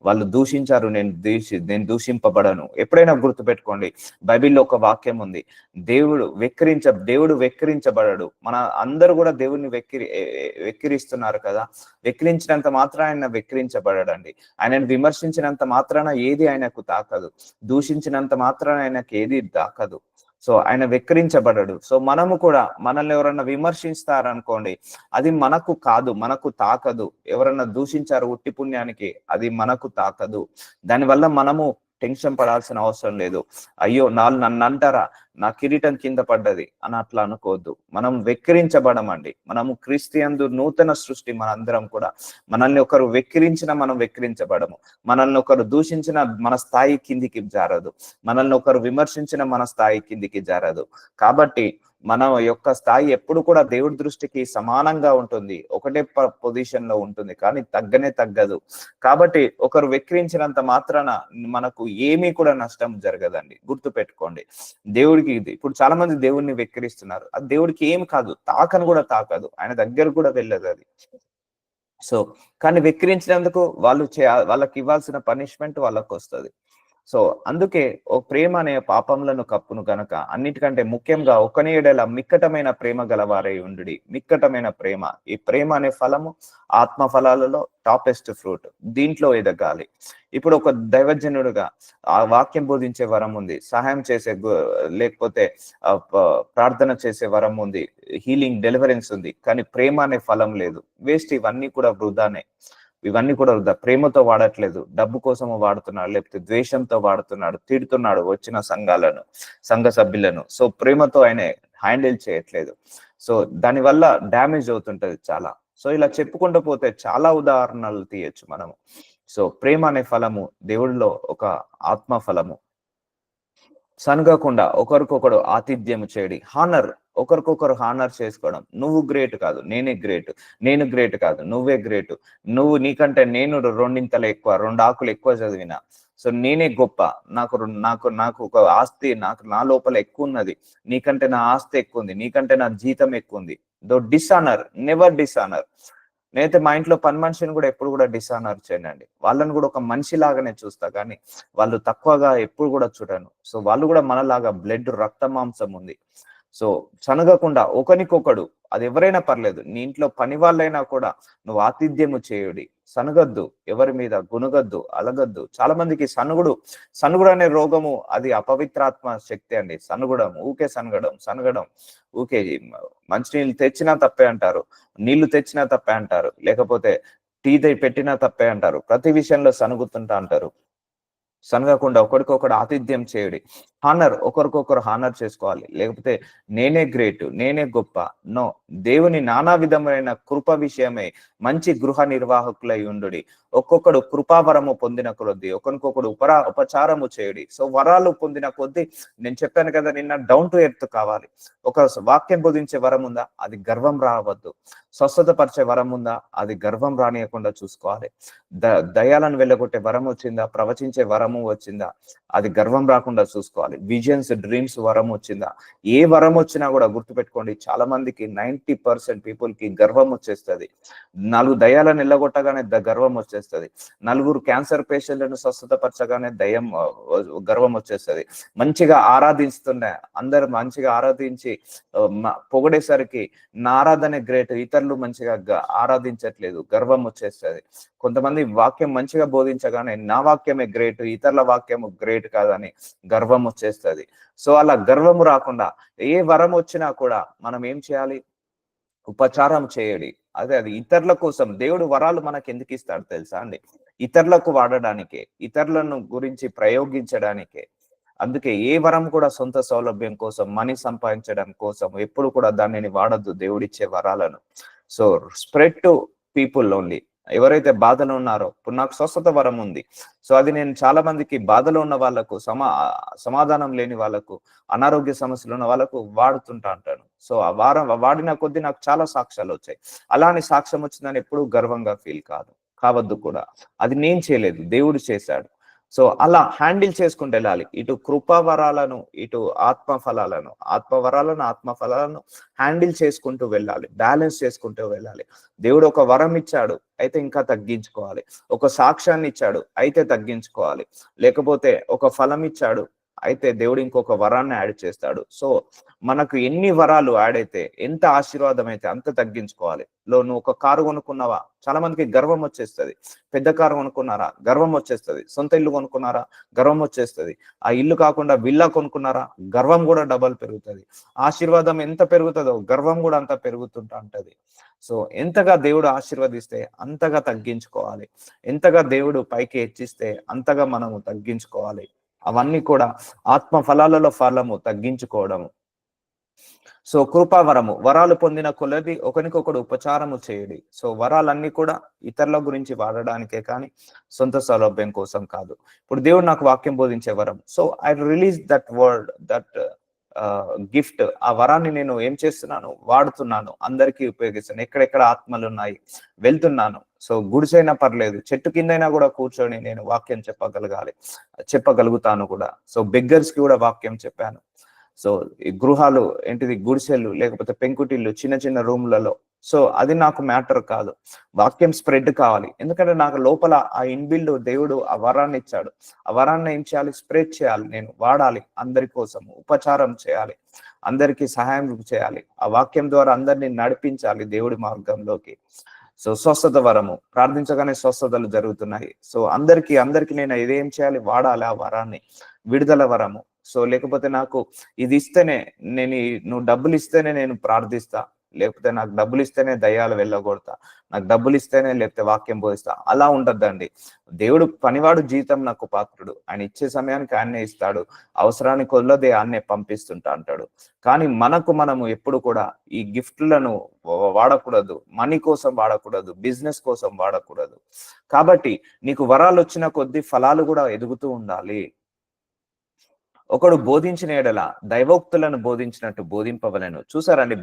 వాళ్ళు దూషించారు, నేను దూషింపబడను. ఎప్పుడైనా గుర్తుపెట్టుకోండి, బైబిల్లో ఒక వాక్యం ఉంది, దేవుడు వెక్కిరించబడడు. మన అందరూ కూడా దేవుడిని వెక్కిరిస్తున్నారు కదా. వెక్కిరించినంత మాత్రాన ఆయన వెక్కిరించబడడండి. ఆయనను విమర్శించినంత మాత్రాన ఏది ఆయనకు తాకదు. దూషించినంత మాత్రాన ఆయనకు ఏది తాకదు. సో ఆయన వెక్కిరించబడడు. సో మనము కూడా, మనల్ని ఎవరన్నా విమర్శిస్తారనుకోండి, అది మనకు కాదు, మనకు తాకదు. ఎవరన్నా దూషించారు ఉట్టి పుణ్యానికి, అది మనకు తాకదు. దానివల్ల మనము టెన్షన్ పడాల్సిన అవసరం లేదు. అయ్యో నన్ను అంటారా, నా కిరీటం కింద పడ్డది అని అట్లా అనుకోవద్దు. మనం వెక్కిరించబడమండి. మనము క్రీస్తుయందు నూతన సృష్టి. మనందరం కూడా, మనల్ని ఒకరు వెక్కిరించిన మనం వెక్కిరించబడము. మనల్ని ఒకరు దూషించిన మన స్థాయి కిందికి జారదు. మనల్ని ఒకరు విమర్శించిన మన స్థాయి కిందికి జారదు. కాబట్టి మన యొక్క స్థాయి ఎప్పుడు కూడా దేవుడి దృష్టికి సమానంగా ఉంటుంది, ఒకటే పొజిషన్ లో ఉంటుంది, కానీ తగ్గదు. కాబట్టి ఒకరు వెక్కిరించినంత మాత్రాన మనకు ఏమీ కూడా నష్టం జరగదండి. గుర్తు పెట్టుకోండి. దేవుడికి ఇది ఇప్పుడు చాలా మంది దేవుడిని వెక్కిరిస్తున్నారు, అది దేవుడికి ఏం కాదు, తాకను కూడా తాకదు, ఆయన దగ్గర కూడా వెళ్ళదు అది. సో కానీ వెక్కిరించినందుకు వాళ్ళకి ఇవ్వాల్సిన పనిష్మెంట్ వాళ్ళకు వస్తుంది. సో అందుకే ఓ ప్రేమ అనే పాపములను కప్పును గనక, అన్నిటికంటే ముఖ్యంగా ఒకని ఎడల మిక్కటమైన ప్రేమ గలవారై ఉండుడి. మిక్కటమైన ప్రేమ, ఈ ప్రేమ అనే ఫలము ఆత్మ ఫలాలలో టాపెస్ట్ ఫ్రూట్. దీంట్లో ఎదగాలి. ఇప్పుడు ఒక దైవజనుడుగా ఆ వాక్యం బోధించే వరం ఉంది, సహాయం చేసే లేకపోతే ప్రార్థన చేసే వరం ఉంది, హీలింగ్ డెలివరెన్స్ ఉంది, కానీ ప్రేమ అనే ఫలం లేదు. వేస్ట్. ఇవన్నీ కూడా వృధానే. ఇవన్నీ కూడా వృధా. ప్రేమతో వాడట్లేదు, డబ్బు కోసము వాడుతున్నాడు, లేకపోతే ద్వేషంతో వాడుతున్నాడు, తిడుతున్నాడు వచ్చిన సంఘ సభ్యులను. సో ప్రేమతో ఆయన హ్యాండిల్ చేయట్లేదు. సో దానివల్ల డ్యామేజ్ అవుతుంటది చాలా. సో ఇలా చెప్పుకుంటూ పోతే చాలా ఉదాహరణలు తీయచ్చు మనము. సో ప్రేమ అనే ఫలము దేవుడిలో ఒక ఆత్మ ఫలము. సనగకుండా ఒకరికొకడు ఆతిథ్యం చేయడి. హానర్, ఒకరికొకరు హానర్ చేసుకోవడం. నువ్వు గ్రేట్ కాదు, నేనే గ్రేట్. నేను గ్రేట్ కాదు, నువ్వే గ్రేట్. నీకంటే నేను 2 ఇంతలు ఎక్కువ, 2 ఆకులు ఎక్కువ చదివిన, సో నేనే గొప్ప. నాకు ఒక ఆస్తి, నా లోపల ఎక్కువ ఉన్నది, నీకంటే నా ఆస్తి ఎక్కువ ఉంది, నీకంటే నా జీతం ఎక్కువ ఉంది. Dishonour, never dishonour. నేనైతే మా ఇంట్లో పని మనిషిని కూడా ఎప్పుడు కూడా డిసానర్ చేయనండి. వాళ్ళని కూడా ఒక మనిషి లాగానే చూస్తా, కానీ వాళ్ళు తక్కువగా ఎప్పుడు కూడా చూడను. సో వాళ్ళు కూడా మనలాగా బ్లడ్, రక్త మాంసం ఉంది. సో సనగకుండా ఒకనికొకడు, అది ఎవరైనా పర్లేదు, నీ ఇంట్లో పని వాళ్ళైనా కూడా నువ్వు ఆతిథ్యము చేయుడి. సనగద్దు, ఎవరి మీద గునగద్దు, అలగద్దు. చాలా మందికి సనుగుడు అనే రోగము, అది అపవిత్రాత్మ శక్తి అండి. ఊకే సనగడం, ఊకే మంచినీళ్ళు తెచ్చినా తప్పే అంటారు, నీళ్లు తెచ్చినా తప్పే అంటారు, లేకపోతే టీ పెట్టినా తప్పే అంటారు. ప్రతి విషయంలో సనుగుతుంటా అంటారు. సనగకుండా ఒకరికొకడు ఆతిథ్యం చేయడి. హానర్, ఒకరికొకరు హానర్ చేసుకోవాలి. లేకపోతే నేనే గ్రేట్, నేనే గొప్ప. నో, దేవుని నానా విధమైన కృప విషయమై మంచి గృహ నిర్వాహకులై ఉండుడి. ఒక్కొక్కడు కృపావరము పొందిన కొద్దీ ఒకరికొకడు ఉపచారము చేయడి. సో వరాలు పొందిన కొద్దీ, నేను చెప్పాను కదా నిన్న, డౌన్ టు ఎర్త్ కావాలి. ఒక వాక్యం బోధించే వరం ఉందా, అది గర్వం రావద్దు. స్వస్థత పరిచే వరం ఉందా, అది గర్వం రానియకుండా చూసుకోవాలి. దయాలను వెళ్ళగొట్టే వరం వచ్చిందా, ప్రవచించే వరము వచ్చిందా, అది గర్వం రాకుండా చూసుకోవాలి. విజన్స్, డ్రీమ్స్ వరం వచ్చిందా, ఏ వరం వచ్చినా కూడా గుర్తుపెట్టుకోండి, చాలా మందికి 90% పీపుల్ కి గర్వం వచ్చేస్తుంది. 4 దయాలను వెళ్ళగొట్టగానే గర్వం వచ్చేస్తుంది. 4 క్యాన్సర్ పేషెంట్లను స్వస్థత పరచగానే గర్వం వచ్చేస్తుంది. మంచిగా ఆరాధిస్తున్నా, అందరు మంచిగా ఆరాధించి పొగడేసరికి నా ఆరాధనే గ్రేట్, ఇతరులు మంచిగా ఆరాధించట్లేదు, గర్వం వచ్చేస్తుంది. కొంతమంది వాక్యం మంచిగా బోధించగానే నా వాక్యమే గ్రేట్, ఇతరుల వాక్యము గ్రేట్ కాదని గర్వం వచ్చేస్తుంది. సో అలా గర్వము రాకుండా ఏ వరం వచ్చినా కూడా మనం ఏం చేయాలి, ఉపచారం చేయడి. అది ఇతరుల కోసం. దేవుడు వరాలు మనకి ఎందుకు ఇస్తాడు తెలుసా అండి? ఇతరులకు వాడడానికే, ఇతరులను గురించి ప్రయోగించడానికే. అందుకే ఏ వరం కూడా సొంత సౌలభ్యం కోసం, మనీ సంపాదించడం కోసం ఎప్పుడు కూడా దానిని వాడద్దు, దేవుడిచ్చే వరాలను. So spread to people only. ఎవరైతే బాధలో ఉన్నారో, ఇప్పుడు నాకు స్వస్థత వరం ఉంది. సో అది నేను చాలా మందికి బాధలో ఉన్న వాళ్ళకు, సమాధానం లేని వాళ్ళకు, అనారోగ్య సమస్యలు ఉన్న వాళ్ళకు వాడుతుంటా అంటాను. సో ఆ వాడిన కొద్దీ నాకు చాలా సాక్ష్యాలు వచ్చాయి. అలానే సాక్ష్యం వచ్చిందని ఎప్పుడూ గర్వంగా ఫీల్ కావద్దు కూడా. అది నేను చేయలేదు, దేవుడు చేశాడు. సో అలా హ్యాండిల్ చేసుకుంటూ వెళ్ళాలి. ఇటు కృపావరాలను, ఇటు ఆత్మ ఫలాలను హ్యాండిల్ చేసుకుంటూ వెళ్ళాలి, బ్యాలెన్స్ చేసుకుంటూ వెళ్ళాలి. దేవుడు ఒక వరం ఇచ్చాడు, అయితే ఇంకా తగ్గించుకోవాలి. ఒక సాక్ష్యాన్ని ఇచ్చాడు, అయితే తగ్గించుకోవాలి. లేకపోతే ఒక ఫలం ఇచ్చాడు, అయితే దేవుడు ఇంకొక వరాన్ని యాడ్ చేస్తాడు. సో మనకు ఎన్ని వరాలు యాడ్ అయితే, ఎంత ఆశీర్వాదం అయితే అంత తగ్గించుకోవాలి. నువ్వు ఒక కారు కొనుక్కున్నావా, చాలా మందికి గర్వం వచ్చేస్తుంది. పెద్ద కారు కొనుక్కున్నారా, గర్వం వచ్చేస్తుంది. సొంత ఇల్లు కొనుక్కున్నారా, గర్వం వచ్చేస్తుంది. ఆ ఇల్లు కాకుండా విల్లా కొనుక్కున్నారా, గర్వం కూడా డబల్ పెరుగుతుంది. ఆశీర్వాదం ఎంత పెరుగుతుందో గర్వం కూడా అంత పెరుగుతుంటా ఉంటది. సో ఎంతగా దేవుడు ఆశీర్వదిస్తే అంతగా తగ్గించుకోవాలి. ఎంతగా దేవుడు పైకి హెచ్చిస్తే అంతగా మనము తగ్గించుకోవాలి. అవన్నీ కూడా ఆత్మ ఫలాలలో ఫలము తగ్గించుకోవడము. సో కృపావరము, వరాలు పొందిన కొలది ఒకరికొకడు ఉపచారము చేయడి. సో వరాలన్నీ కూడా ఇతరుల గురించి వాడడానికే కానీ సొంత సౌలభ్యం కోసం కాదు. ఇప్పుడు దేవుడు నాకు వాక్యం బోధించే వరం. So I release that word, that gift. ఆ వరాన్ని నేను ఏం చేస్తున్నాను, వాడుతున్నాను, అందరికీ ఉపయోగిస్తున్నాను. ఎక్కడెక్కడ ఆత్మలు ఉన్నాయి, వెళ్తున్నాను. సో గుడిసైనా పర్లేదు, చెట్టు కిందైనా కూడా కూర్చొని నేను వాక్యం చెప్పగలుగుతాను కూడా. సో బెగ్గర్స్ కి కూడా వాక్యం చెప్పాను. సో ఈ గృహాలు ఏంటిది, గుడిసెలు లేకపోతే పెంకుటిల్లు, చిన్న చిన్న రూమ్లలో. సో అది నాకు మ్యాటర్ కాదు, వాక్యం స్ప్రెడ్ కావాలి. ఎందుకంటే నాకు లోపల ఆ ఇన్బిల్డ్ దేవుడు ఆ వరాన్ని ఇచ్చాడు. ఆ వరాన్ని ఏం చేయాలి, స్ప్రెడ్ చేయాలి, నేను వాడాలి, అందరి కోసం ఉపచారం చేయాలి, అందరికీ సహాయం చేయాలి. ఆ వాక్యం ద్వారా అందరినీ నడిపించాలి దేవుడి మార్గంలోకి. సో స్వస్థత వరము, ప్రార్థించగానే స్వస్థతలు జరుగుతున్నాయి. సో అందరికీ నేను ఇదేం చేయాలి, వాడాలి ఆ వరాన్ని. విడుదల వరము. సో లేకపోతే నాకు ఇది ఇస్తేనే నువ్వు డబ్బులు ఇస్తేనే నేను ప్రార్థిస్తా, లేకపోతే నాకు డబ్బులు ఇస్తేనే దయ్యాలు వెళ్ళగొడతా, నాకు డబ్బులు ఇస్తేనే లేకపోతే వాక్యం బోధిస్తా, అలా ఉండద్దండి. దేవుడు పనివాడు జీతం నాకు పాత్రుడు, ఆయన ఇచ్చే సమయానికి ఆయన్నే ఇస్తాడు, అవసరానికి కొలదే ఆయన్నే పంపిస్తుంటా అంటాడు. కానీ మనము ఎప్పుడు కూడా ఈ గిఫ్ట్లను వాడకూడదు, మనీ కోసం వాడకూడదు, బిజినెస్ కోసం వాడకూడదు. కాబట్టి నీకు వరాలు వచ్చిన కొద్దీ ఫలాలు కూడా ఎదుగుతూ ఉండాలి. ఒకడు బోధించిన ఎడల దైవోక్తులను బోధించినట్టు బోధింపవలెను. చూసారండి,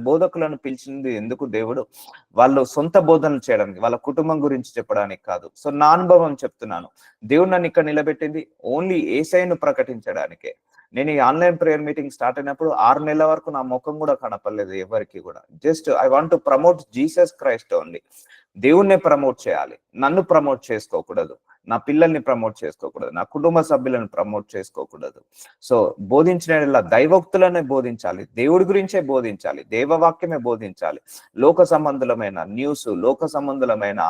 బోధకులను పిలిచింది ఎందుకు దేవుడు, వాళ్ళు సొంత బోధనలు చేయడానికి, వాళ్ళ కుటుంబం గురించి చెప్పడానికి కాదు. సో నా అనుభవం చెప్తున్నాను, దేవుడు నన్ను ఇక్కడ నిలబెట్టింది ఓన్లీ యేసయ్యను ప్రకటించడానికే. నేను ఈ ఆన్లైన్ ప్రేయర్ మీటింగ్ స్టార్ట్ అయినప్పుడు 6 నెలల వరకు నా ముఖం కూడా కనపడలేదు ఎవరికి కూడా. Just I want to promote Jesus Christ only. దేవుణ్ణే ప్రమోట్ చేయాలి, నన్ను ప్రమోట్ చేసుకోకూడదు, నా పిల్లల్ని ప్రమోట్ చేసుకోకూడదు, నా కుటుంబ సభ్యులను ప్రమోట్ చేసుకోకూడదు. సో బోధించిన దైవోక్తులనే బోధించాలి, దేవుడి గురించే బోధించాలి, దేవవాక్యమే బోధించాలి. లోక సంబంధులమైన న్యూస్, లోక సంబంధులమైన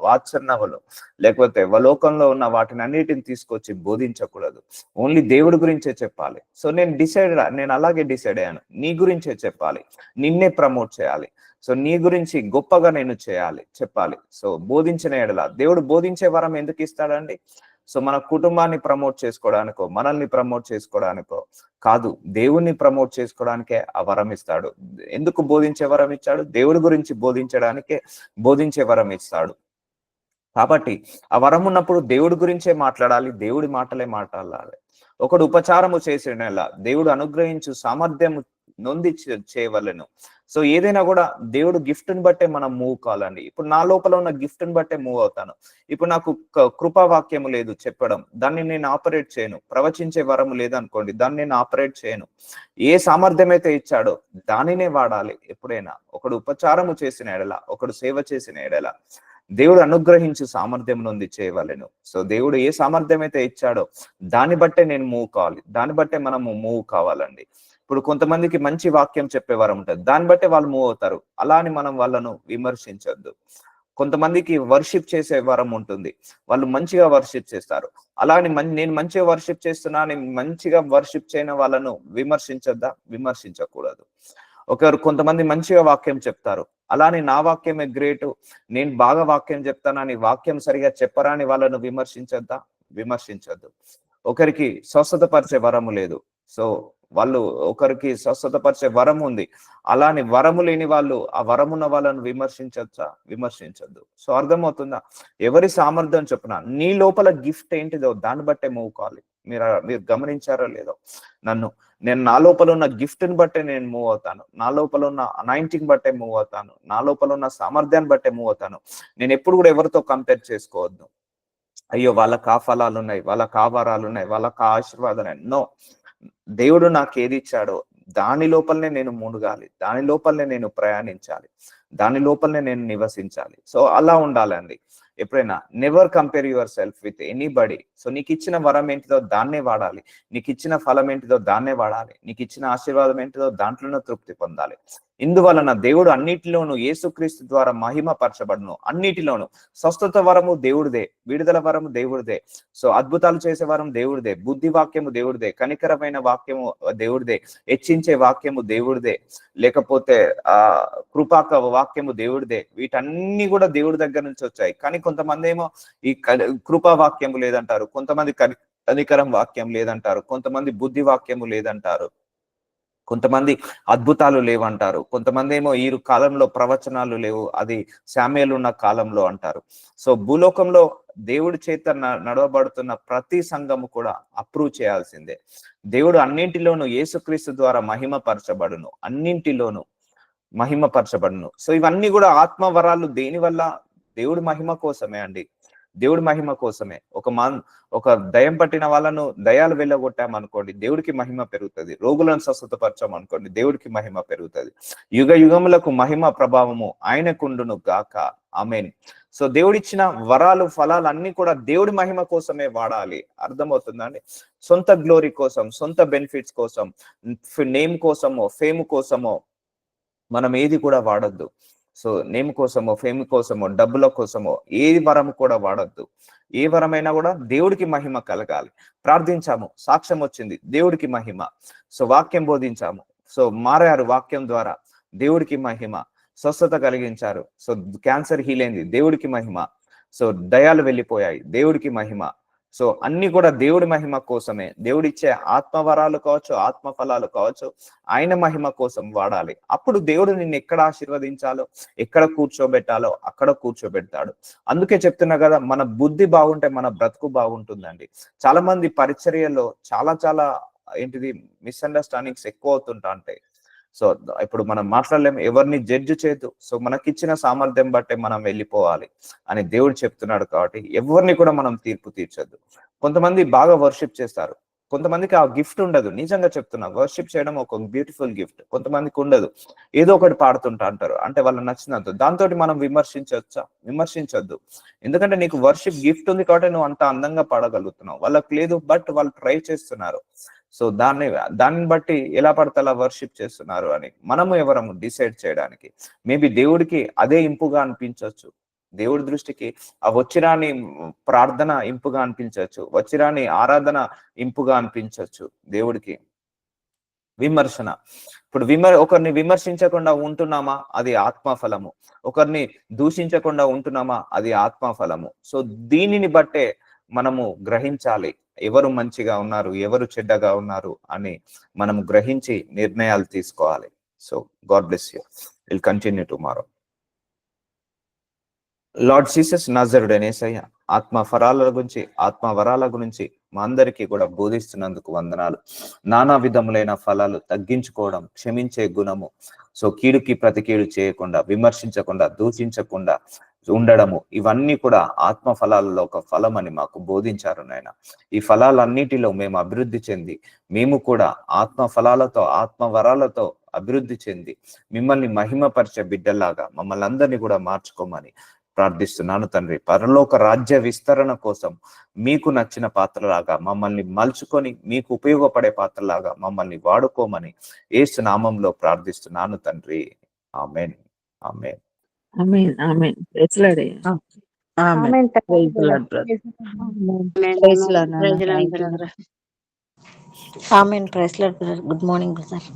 వాచనములు, లేకపోతే లోకంలో ఉన్న వాటిని అన్నిటిని తీసుకొచ్చి బోధించకూడదు. ఓన్లీ దేవుడి గురించే చెప్పాలి. సో నేను అలాగే డిసైడ్ అయ్యాను, నీ గురించే చెప్పాలి, నిన్నే ప్రమోట్ చేయాలి. సో నీ గురించి గొప్పగా నేను చెప్పాలి. సో బోధించిన ఎడల దేవుడు బోధించే వరం ఎందుకు ఇస్తాడండి? సో మన కుటుంబాన్ని ప్రమోట్ చేసుకోవడానికో, మనల్ని ప్రమోట్ చేసుకోవడానికో కాదు, దేవుణ్ణి ప్రమోట్ చేసుకోవడానికే ఆ వరం ఇస్తాడు. ఎందుకు బోధించే వరం ఇచ్చాడు? దేవుడి గురించి బోధించడానికే బోధించే వరం ఇస్తాడు. కాబట్టి ఆ వరం ఉన్నప్పుడు దేవుడి గురించే మాట్లాడాలి, దేవుడి మాటలే మాట్లాడాలి. ఒకడు ఉపచారము చేసిన దేవుడు అనుగ్రహించు సామర్థ్యము నొంది చేయవలెను. సో ఏదైనా కూడా దేవుడు గిఫ్ట్ ని బట్టే మనం మూవ్ కావాలండి. ఇప్పుడు నా లోపల ఉన్న గిఫ్ట్ ని బట్టే మూవ్ అవుతాను. ఇప్పుడు నాకు కృపావాక్యము లేదు చెప్పడం, దాన్ని నేను ఆపరేట్ చేయను. ప్రవచించే వరము లేదనుకోండి, దాన్ని నేను ఆపరేట్ చేయను. ఏ సామర్థ్యం అయితే ఇచ్చాడో దానినే వాడాలి ఎప్పుడైనా. ఒకడు ఉపచారము చేసిన ఎడల, ఒకడు సేవ చేసిన ఎడల దేవుడు అనుగ్రహించు సామర్థ్యం నుండి చేయవలెను. సో దేవుడు ఏ సామర్థ్యం అయితే ఇచ్చాడో దాన్ని బట్టే నేను మూవ్ కావాలి, దాన్ని బట్టే మనము మూవ్ కావాలండి. ఇప్పుడు కొంతమందికి మంచి వాక్యం చెప్పే వరం ఉంటుంది, దాన్ని బట్టే వాళ్ళు మూవ్ అవుతారు. అలా అని మనం వాళ్ళను విమర్శించొద్దు. కొంతమందికి వర్షిప్ చేసే వరం ఉంటుంది, వాళ్ళు మంచిగా వర్షిప్ చేస్తారు. అలా అని నేను మంచిగా వర్షిప్ చేస్తున్నా అని మంచిగా వర్షిప్ చేయని వాళ్ళను విమర్శించొద్దా? విమర్శించకూడదు. కొంతమంది మంచిగా వాక్యం చెప్తారు, అలానే నా వాక్యమే గ్రేటు, నేను బాగా వాక్యం చెప్తానని వాక్యం సరిగా చెప్పరాని వాళ్ళను విమర్శించొద్దా? విమర్శించొద్దు. ఒకరికి స్వస్థత పరిచే వరము లేదు, సో వాళ్ళు ఒకరికి స్వస్థతపరిచే వరం ఉంది, అలాని వరము లేని వాళ్ళు ఆ వరమున్న వాళ్ళను విమర్శించొద్దు. సో అర్థమవుతుందా? ఎవరి సామర్థ్యం చొప్పున నీ లోపల గిఫ్ట్ ఏంటిదో దాన్ని బట్టే మూవ్ కావాలి. మీరు గమనించారో లేదో, నేను నా లోపల ఉన్న గిఫ్ట్ ని బట్టే నేను మూవ్ అవుతాను, నా లోపల ఉన్న అనాయింటింగ్ బట్టే మూవ్ అవుతాను, నా లోపల ఉన్న సామర్థ్యాన్ని బట్టే మూవ్ అవుతాను. నేను ఎప్పుడు కూడా ఎవరితో కంపేర్ చేసుకోవద్దు. అయ్యో వాళ్ళకి ఆ ఫలాలు ఉన్నాయి, వాళ్ళకి ఆ వరాలు ఉన్నాయి, వాళ్ళకి ఆ ఆశీర్వాదాలు. నో, దేవుడు నాకు ఏది ఇచ్చాడో దాని లోపలనే నేను మునగాలి, దాని లోపలనే నేను ప్రయాణించాలి, దాని లోపలనే నేను నివసించాలి. సో అలా ఉండాలండి. ఎప్పుడైనా never compare your self with anybody. So నీకు ఇచ్చిన వరం ఏంటిదో దాన్నే వాడాలి, నీకు ఇచ్చిన ఫలం ఏంటిదో దాన్నే వాడాలి, నీకు ఇచ్చిన ఆశీర్వాదం ఏంటిదో దాంట్లోనే తృప్తి పొందాలి. ఇందువలన దేవుడు అన్నిటిలోనూ యేసుక్రీస్తు ద్వారా మహిమ పరచబడును. అన్నిటిలోను స్వస్థత వరము దేవుడిదే, విడుదల వరము దేవుడిదే, సో అద్భుతాలు చేసే వరం దేవుడిదే, బుద్ధి వాక్యము దేవుడిదే, కనికరమైన వాక్యము దేవుడిదే, హెచ్చించే వాక్యము దేవుడిదే, లేకపోతే కృపాక వాక్యము దేవుడిదే. వీటన్ని కూడా దేవుడి దగ్గర నుంచి వచ్చాయి. కానీ కొంతమంది ఏమో ఈ కృపా వాక్యము లేదంటారు, కొంతమంది కనికరం వాక్యం లేదంటారు, కొంతమంది బుద్ధి వాక్యము లేదంటారు, కొంతమంది అద్భుతాలు లేవంటారు, కొంతమంది ఏమో ఈ కాలంలో ప్రవచనాలు లేవు, అది శామ్యూయేలు ఉన్న కాలంలో అంటారు. సో భూలోకంలో దేవుడి చేత నడవబడుతున్న ప్రతి సంఘము కూడా అప్రూవ్ చేయాల్సిందే. దేవుడు అన్నింటిలోనూ యేసుక్రీస్తు ద్వారా మహిమపరచబడును, అన్నింటిలోనూ మహిమపరచబడును. సో ఇవన్నీ కూడా ఆత్మ వరాలు దేని వల్ల? దేవుడి మహిమ కోసమే అండి, దేవుడి మహిమ కోసమే. ఒక దయ్యం పట్టిన వాళ్ళను దయాలు వెళ్ళగొట్టామనుకోండి, దేవుడికి మహిమ పెరుగుతుంది. రోగులను స్వస్థతపరచామనుకోండి, దేవుడికి మహిమ పెరుగుతుంది. యుగ యుగములకు మహిమ ప్రభావము ఆయనకుండును గాక. ఆమేన్. సో దేవుడిచ్చిన వరాలు ఫలాలు అన్ని కూడా దేవుడి మహిమ కోసమే వాడాలి. అర్థమవుతుందండి? సొంత గ్లోరీ కోసం, సొంత బెనిఫిట్స్ కోసం, నేమ్ కోసమో ఫేమ్ కోసమో మనం ఏది కూడా వాడొద్దు. సో నేమ్ కోసమో ఫేమ్ కోసమో డబ్బుల కోసమో ఏ వరం కూడా వాడొద్దు. ఏ వరమైనా కూడా దేవుడికి మహిమ కలగాలి. ప్రార్థించాము, సాక్ష్యం వచ్చింది, దేవుడికి మహిమ. సో వాక్యం బోధించాము, సో మారారు వాక్యం ద్వారా, దేవుడికి మహిమ. స్వస్థత కలిగించారు, సో క్యాన్సర్ హీల్ అయింది, దేవుడికి మహిమ. సో దయాలు వెళ్ళిపోయాయి, దేవుడికి మహిమ. సో అన్ని కూడా దేవుడి మహిమ కోసమే. దేవుడిచ్చే ఆత్మవరాలు కావచ్చు, ఆత్మ ఫలాలు కావచ్చు, ఆయన మహిమ కోసం వాడాలి. అప్పుడు దేవుడు నిన్ను ఎక్కడ ఆశీర్వదించాలో, ఎక్కడ కూర్చోబెట్టాలో అక్కడ కూర్చోబెడతాడు. అందుకే చెప్తున్నా కదా, మన బుద్ధి బాగుంటే మన బ్రతుకు బాగుంటుందండి. చాలా మంది పరిచర్యలో చాలా ఏంటిది మిస్అండర్స్టాండింగ్స్ ఎక్కువ అవుతుంటా ఉంటాయి. సో ఇప్పుడు మనం మాట్లాడలేము, ఎవరిని జడ్జి చేయొద్దు. సో మనకిచ్చిన సామర్థ్యం బట్టే మనం వెళ్ళిపోవాలి అని దేవుడు చెప్తున్నాడు. కాబట్టి ఎవరిని కూడా మనం తీర్పు తీర్చొద్దు. కొంతమంది బాగా వర్షిప్ చేస్తారు, కొంతమందికి ఆ గిఫ్ట్ ఉండదు. నిజంగా చెప్తున్నా, వర్షిప్ చేయడం ఒక బ్యూటిఫుల్ గిఫ్ట్. కొంతమందికి ఉండదు, ఏదో ఒకటి పాడుతుంటా అంటారు, అంటే వాళ్ళు నచ్చినంత. దాంతో మనం విమర్శించొద్దు. ఎందుకంటే నీకు వర్షిప్ గిఫ్ట్ ఉంది కాబట్టి నువ్వు అంత అందంగా పాడగలుగుతున్నావు, వాళ్ళకి లేదు, బట్ వాళ్ళు ట్రై చేస్తున్నారు. సో దాన్ని బట్టి ఎలా పడితే అలా వర్షిప్ చేస్తున్నారు అని మనము ఎవరము డిసైడ్ చేయడానికి. మేబీ దేవుడికి అదే ఇంపుగా అనిపించవచ్చు, దేవుడి దృష్టికి ఆ వచ్చిరాని ప్రార్థన ఇంపుగా అనిపించవచ్చు, వచ్చిరాని ఆరాధన ఇంపుగా అనిపించవచ్చు దేవుడికి. విమర్శన, ఇప్పుడు ఒకరిని విమర్శించకుండా ఉంటున్నామా, అది ఆత్మఫలము. ఒకరిని దూషించకుండా ఉంటున్నామా, అది ఆత్మఫలము. సో దీనిని బట్టే మనము గ్రహించాలి, ఎవరు మంచిగా ఉన్నారు, ఎవరు చెడ్డగా ఉన్నారు అని మనము గ్రహించి నిర్ణయాలు తీసుకోవాలి. So God bless you. Will continue tomorrow. Lord Jesus నజరుడైన యేసయ్య, ఆత్మ ఫలాల గురించి, ఆత్మ వరాల గురించి మా అందరికీ కూడా బోధిస్తున్నందుకు వందనాలు. నానా విధములైన ఫలాలు తగ్గించుకోవడం, క్షమించే గుణము, సో కీడుకి ప్రతి కీడు చేయకుండా, విమర్శించకుండా, దూషించకుండా ఉండడము, ఇవన్నీ కూడా ఆత్మ ఫలాలలో ఒక ఫలం అని మాకు బోధించారు నాయన. ఈ ఫలాలన్నిటిలో మేము అభివృద్ధి చెంది, మేము కూడా ఆత్మ ఫలాలతో, ఆత్మ వరాలతో అభివృద్ధి చెంది మిమ్మల్ని మహిమపరిచే బిడ్డలాగా మమ్మల్ని అందరినీ కూడా మార్చుకోమని ప్రార్థిస్తున్నాను తండ్రి. పరలోక రాజ్య విస్తరణ కోసం మీకు నచ్చిన పాత్రలాగా మమ్మల్ని మలుచుకొని, మీకు ఉపయోగపడే పాత్రలాగా మమ్మల్ని వాడుకోమని యేసు నామంలో ప్రార్థిస్తున్నాను తండ్రి. Amen. Amen. Amen. Amen. Praise Lord. Amen. Praise Lord brother. Praise Lord నాన్న. Thank you. Amen. Praise Lord brother. Good morning brother.